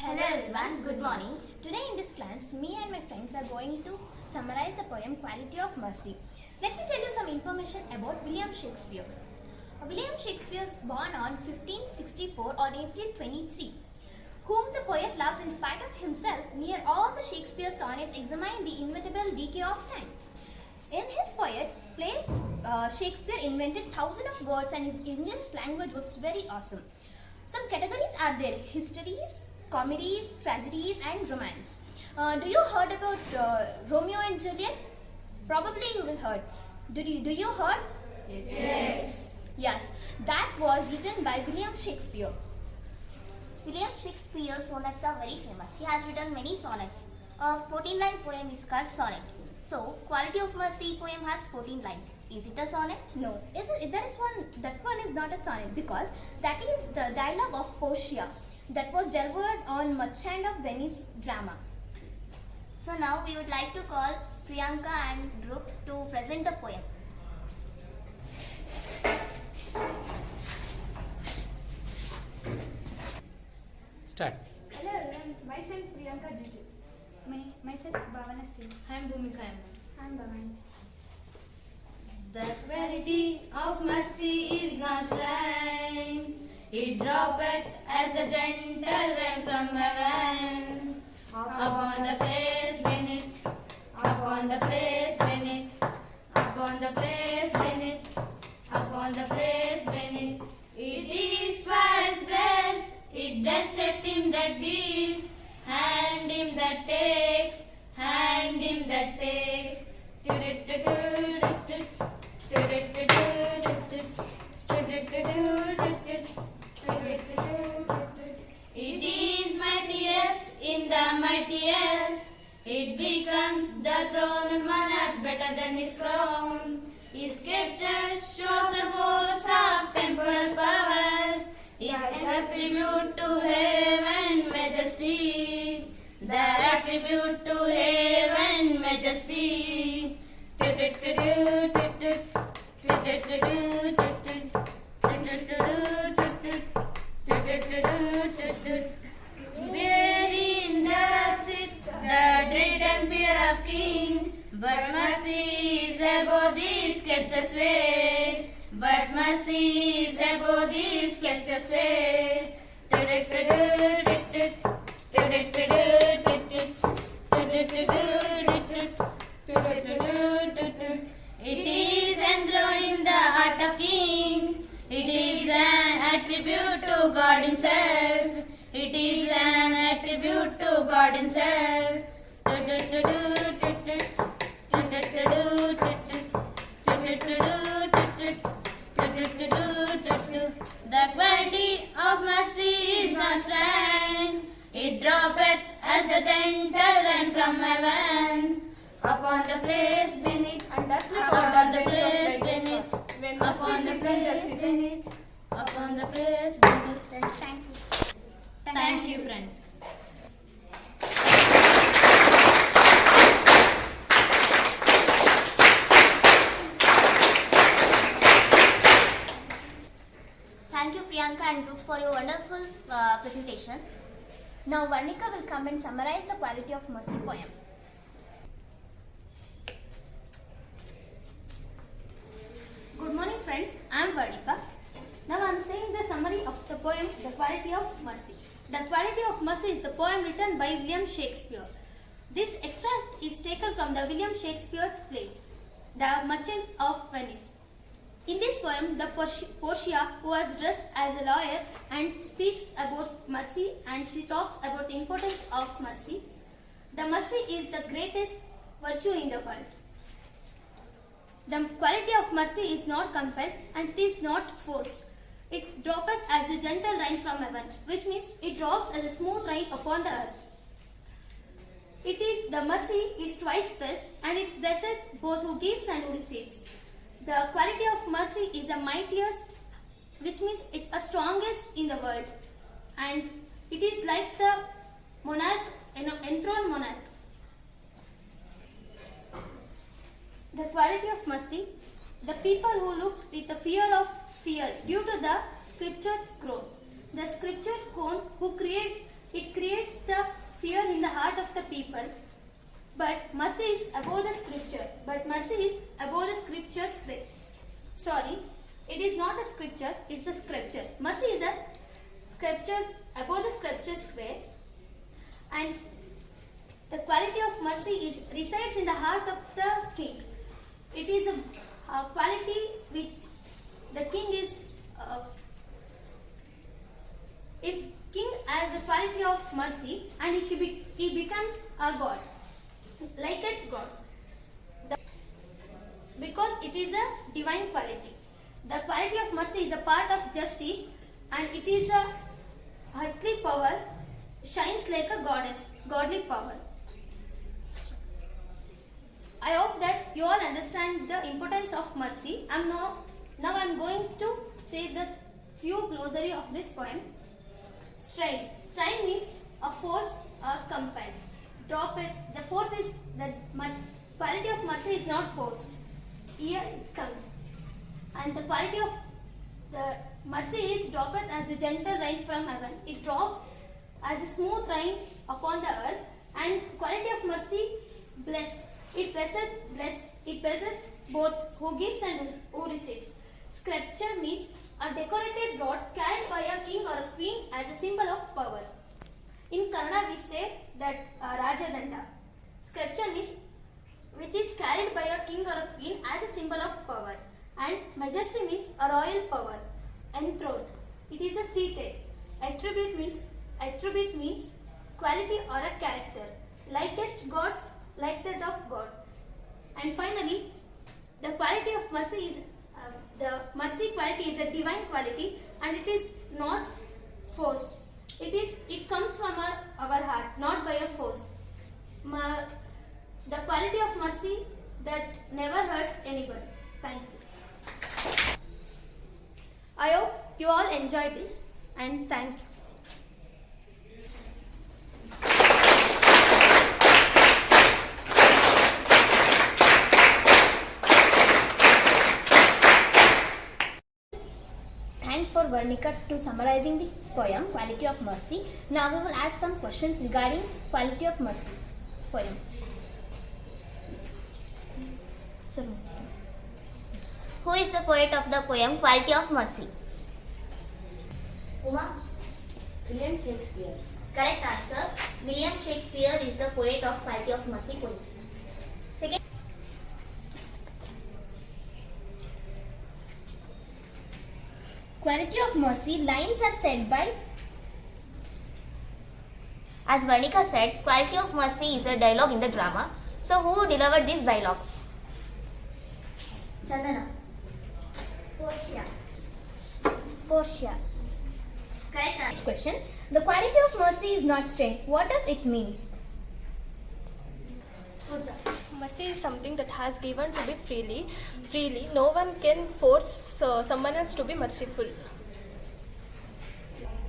Hello everyone, good morning. Today in this class, me and my friends are going to summarize the poem Quality of Mercy. Let me tell you some information about William Shakespeare. William Shakespeare was born on 1564 on April 23, whom the poet loves in spite of himself. Near all the Shakespeare sonnets examine the inevitable decay of time. In his plays, Shakespeare invented thousands of words and his English language was very awesome. Some categories are there: histories, comedies, tragedies and romance. Do you heard about Romeo and Juliet? Probably you will heard. Do you heard? Yes. Yes, that was written by William Shakespeare. William Shakespeare's sonnets are very famous. He has written many sonnets. A 14-line poem is called sonnet. So, Quality of Mercy poem has 14 lines. Is it a sonnet? No, that one is not a sonnet because that is the dialogue of Portia that was delivered on Merchant of Venice drama. So now we would like to call Priyanka and Dhruv to present the poem. Start. Hello everyone, myself Priyanka Jiji. Myself Bhavana Singh. I am Bhumika M. I am Bhavana Singh. The quality of mercy is not shrine. It droppeth as a gentle rain from heaven upon the place beneath, upon the place beneath, upon the place beneath, upon the place beneath. It is twice blessed. It blesseth him that gives, and him that takes, and him that takes. It is mightiest in the mightiest. It becomes the throne of monarch better than his crown. His scepter shows the force of temporal power. His attribute to heaven majesty. The attribute to heaven majesty. Wherein does it the dread and fear of kings? But mercy is above these scepters way. But mercy is above these scepters way. It is enthroned in the heart of kings. It is an attribute to God Himself. It is an attribute to God Himself. The quality of mercy is not shrine. It droppeth as the gentle rain from heaven upon the place beneath, upon the place beneath, upon the place beneath, upon the place beneath. Thank you. Thank you, friends. Thank you Priyanka and Dhruv for your wonderful presentation. Now Varnika will come and summarize the Quality of Mercy poem. Good morning friends, I am Varnika. Now I am saying the summary of the poem The Quality of Mercy. The Quality of Mercy is the poem written by William Shakespeare. This extract is taken from the William Shakespeare's plays, The Merchant of Venice. In this poem, the Portia, who was dressed as a lawyer and speaks about mercy, and she talks about the importance of mercy. The mercy is the greatest virtue in the world. The quality of mercy is not compelled and it is not forced. It droppeth as a gentle rain from heaven, which means it drops as a smooth rain upon the earth. The mercy is twice blessed, and it blesseth both who gives and who receives. The quality of mercy is the mightiest, which means it is strongest in the world, and it is like the monarch, enthroned monarch. The quality of mercy, the people who look with the fear due to the scripture cone. The scripture cone who create It creates the fear in the heart of the people. But mercy is above the scripture. But mercy is above the scripture's way. Sorry, it is not a scripture, it's the scripture. Mercy is a scripture above the scripture's way. And the quality of mercy resides in the heart of the king. It is a quality which the king is. If king has a quality of mercy, and he becomes a god, likest God, because it is a divine quality. The quality of mercy is a part of justice, and it is a earthly power, shines like a goddess, godly power. I hope that you all understand the importance of mercy. Now I'm going to say the few glossary of this poem. Strain. Strain means a force or compelled. Drop it. The force is the quality of mercy is not forced. Here it comes. And the quality of the mercy is droppeth as a gentle rain from heaven. It drops as a smooth rain upon the earth. And quality of mercy, blessed. It blesseth both who gives and who receives. Sceptre means a decorated rod carried by a king or a queen as a symbol of power. In Kannada we say that Rajadanda. Sceptre means which is carried by a king or a queen as a symbol of power. And majesty means a royal power, enthroned. It is a seated. Attribute means quality or a character. Likest gods, like that of God. And finally, the quality of mercy is the mercy quality is a divine quality, and it is not forced. It comes from our heart, not by a force. The quality of mercy that never hurts anybody. Thank you. I hope you all enjoyed this, and thank you. Thanks for Varnika to summarizing the poem Quality of Mercy. Now we will ask some questions regarding Quality of Mercy poem. Sir, one second. Who is the poet of the poem Quality of Mercy? Uma? William Shakespeare. Correct answer. William Shakespeare is the poet of Quality of Mercy poem. Second. Quality of Mercy lines are said by. As Varnika said, Quality of Mercy is a dialogue in the drama. So who delivered these dialogues? Chandana. Portia. Correct answer. Next question. The quality of mercy is not strained. What does it mean? Mercy is something that has given to be freely. No one can force someone else to be merciful.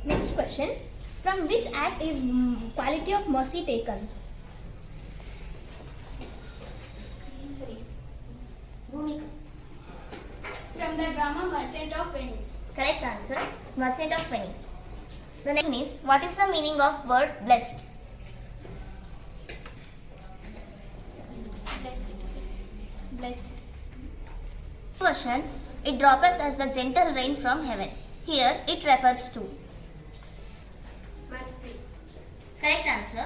Next question. From which act is quality of mercy taken? Bhumika. From the drama Merchant of Venice. Correct answer. Merchant of Venice. The next is, what is the meaning of word blessed? Blessed. Question. It droppeth as the gentle rain from heaven. Here it refers to. Mercy. Correct answer.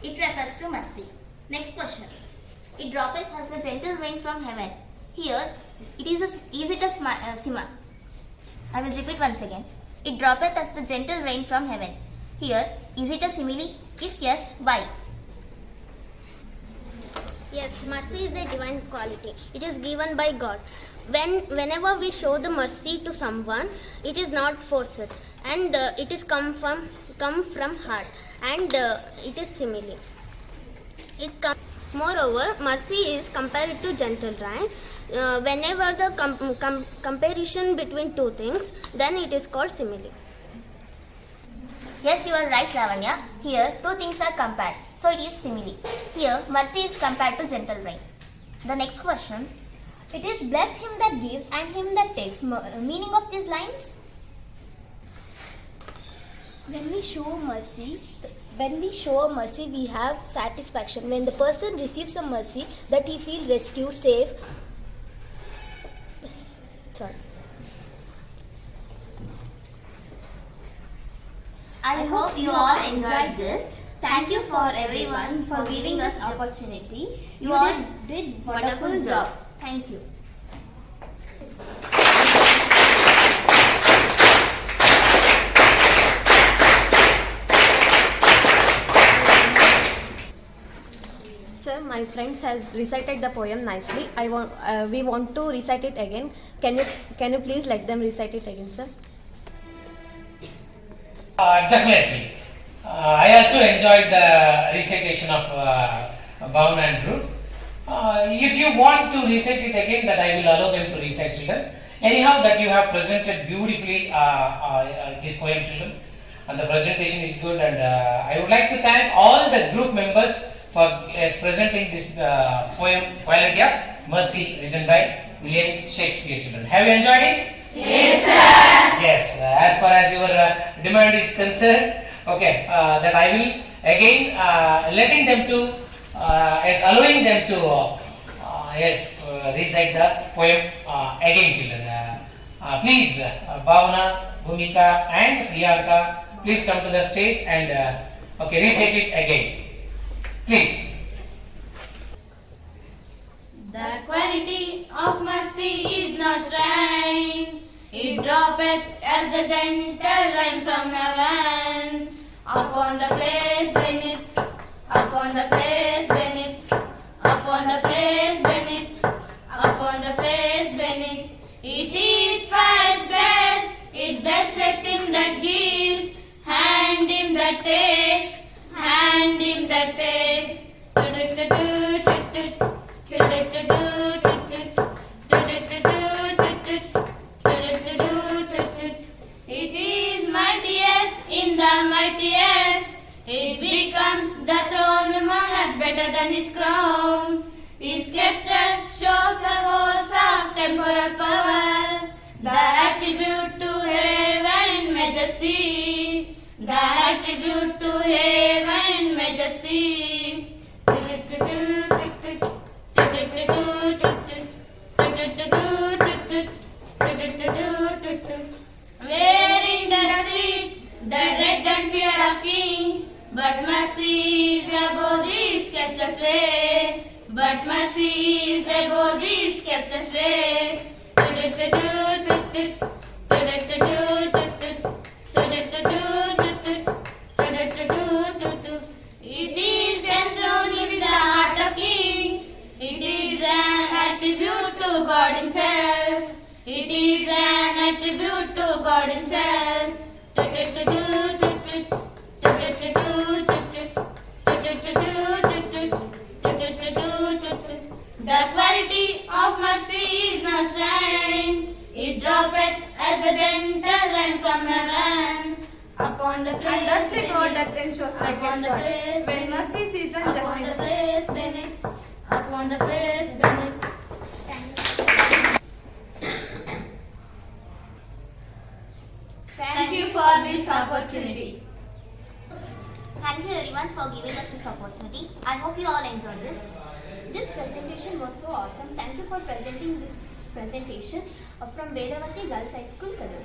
It refers to mercy. Next question. It droppeth as the gentle rain from heaven. Here is it a sima? I will repeat once again. It droppeth as the gentle rain from heaven. Here is it a simile? If yes, why? Yes, mercy is a divine quality. It is given by God. Whenever we show the mercy to someone, it is not forced, and it is come from heart, and it is simile. Moreover, mercy is compared to gentle rain. Whenever the comparison between two things, then it is called simile. Yes, you are right, Lavanya. Here, two things are compared. So it is simile. Here, mercy is compared to gentle rain. The next question. It is blessed him that gives and him that takes. Meaning of these lines? When we show mercy, we have satisfaction. When the person receives a mercy, that he feel rescued, safe. Sorry. I hope you all enjoyed this. Thank you for everyone for giving us opportunity. You all did wonderful job. Thank you. Sir, my friends have recited the poem nicely. We want to recite it again. Can you please let them recite it again, sir? Definitely. I also enjoyed the recitation of Bhavana and Dhruv. If you want to recite it again, that I will allow them to recite, children. Anyhow, that you have presented beautifully this poem, children. And the presentation is good, and I would like to thank all the group members for presenting this poem, Quality of Mercy, written by William Shakespeare, children. Have you enjoyed it? Yes, sir. Yes, as far as your demand is concerned, okay, that I will again letting them to, allowing them to, recite the poem again, children. Please, Bhavana, Bhumika and Priyanka, please come to the stage and recite it again. Please. The quality of mercy is not strained. It droppeth as the gentle rain from heaven upon the place beneath, upon the place beneath, upon the place beneath, upon the place beneath. It is Christ's best. It blesseth him that gives, hand him that takes, hand him that takes. It is mightiest in the mightiest. It becomes the throne much better than his crown. His sceptre shows the force of temporal power, the attribute to heaven majesty, the attribute to heaven majesty. Wherein doth sit the dread and fear of kings, but mercy is above these kept us way. But mercy is above these kept us way. It is enthroned in the heart of kings. It is an attribute to God Himself. It is an attribute to God Himself. The quality of mercy is not strained. It droppeth as a gentle rain from heaven upon the place. And thus a God that then shows like Upon a the God. place When mercy sees and upon the justice. place beneath, upon the place beneath. Thank you for this opportunity. Thank you everyone for giving us this opportunity. I hope you all enjoyed this. This presentation was so awesome. Thank you for presenting this presentation from Vedavati Girls High School, Kadur.